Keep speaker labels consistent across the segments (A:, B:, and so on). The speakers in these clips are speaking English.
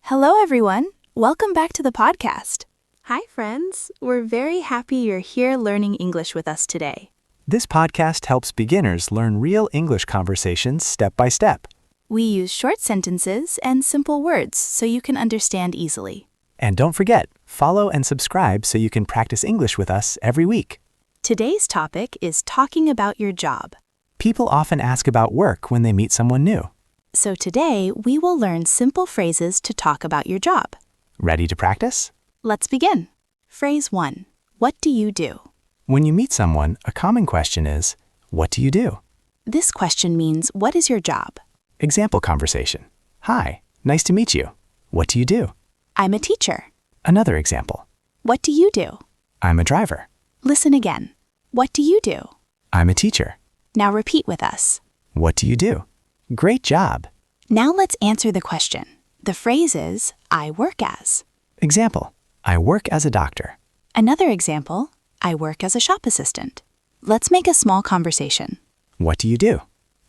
A: Hello, everyone. Welcome back to the podcast.
B: Hi, friends. We're very happy you're here learning English with us today.
C: This podcast helps beginners learn real English conversations step by step.
A: We use short sentences and simple words so you can understand easily.
C: And don't forget, follow and subscribe so you can practice English with us every week.
A: Today's topic is talking about your job.
C: People often ask about work when they meet someone new.
A: So today, we will learn simple phrases to talk about your job.
C: Ready to practice?
A: Let's begin. Phrase 1. What do you do?
C: When you meet someone, a common question is, what do you do?
A: This question means, what is your job?
C: Example conversation. Hi, nice to meet you. What do you do?
A: I'm a teacher.
C: Another example.
A: What do you do?
C: I'm a driver.
A: Listen again. What do you do?
C: I'm a teacher.
A: Now repeat with us.
C: What do you do? Great job.
A: Now let's answer the question. The phrase is, I work as.
C: Example. I work as a doctor.
A: Another example, I work as a shop assistant. Let's make a small conversation.
C: What do you do?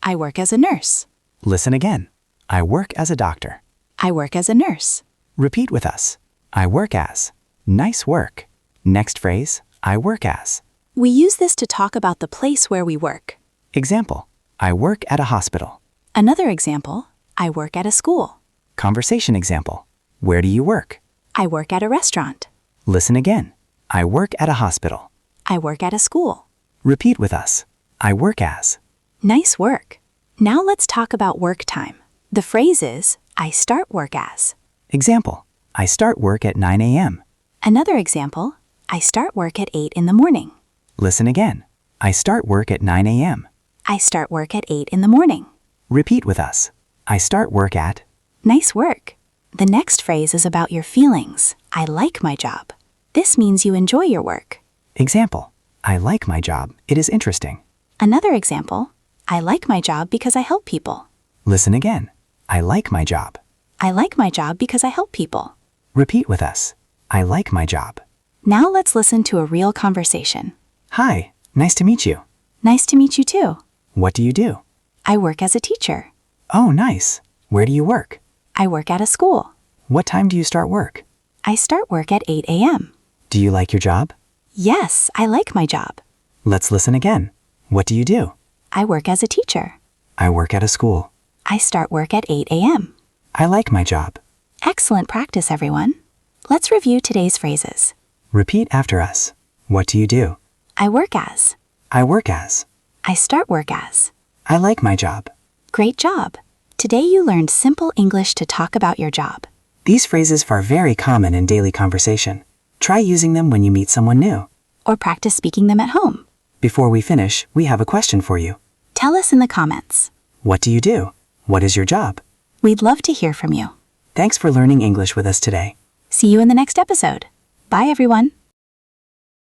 A: I work as a nurse.
C: Listen again. I work as a doctor.
A: I work as a nurse.
C: Repeat with us. I work as. Nice work. Next phrase, I work as.
A: We use this to talk about the place where we work.
C: Example. I work at a hospital.
A: Another example, I work at a school.
C: Conversation example. Where do you work?
A: I work at a restaurant.
C: Listen again. I work at a hospital.
A: I work at a school.
C: Repeat with us. I work as.
A: Nice work. Now let's talk about work time. The phrase is, I start work as.
C: Example. I start work at 9 a.m.
A: Another example, I start work at 8 in the morning.
C: Listen again. I start work at 9 a.m.
A: I start work at 8 in the morning.
C: Repeat with us. I start work at.
A: Nice work. The next phrase is about your feelings. I like my job. This means you enjoy your work.
C: Example. I like my job. It is interesting.
A: Another example. I like my job because I help people.
C: Listen again. I like my job.
A: I like my job because I help people.
C: Repeat with us. I like my job.
A: Now let's listen to a real conversation.
C: Hi, nice to meet you.
A: Nice to meet you too.
C: What do you do?
A: I work as a teacher.
C: Oh, nice. Where do you work?
A: I work at a school.
C: What time do you start work?
A: I start work at 8 a.m.
C: Do you like your job?
A: Yes, I like my job.
C: Let's listen again. What do you do?
A: I work as a teacher.
C: I work at a school.
A: I start work at 8 a.m.
C: I like my job.
A: Excellent practice, everyone. Let's review today's phrases.
C: Repeat after us. What do you do?
A: I work as.
C: I work as.
A: I start work as.
C: I like my job.
A: Great job. Today you learned simple English to talk about your job.
C: These phrases are very common in daily conversation. Try using them when you meet someone new.
A: Or practice speaking them at home.
C: Before we finish, we have a question for you.
A: Tell us in the comments.
C: What do you do? What is your job?
A: We'd love to hear from you.
C: Thanks for learning English with us today.
A: See you in the next episode. Bye, everyone.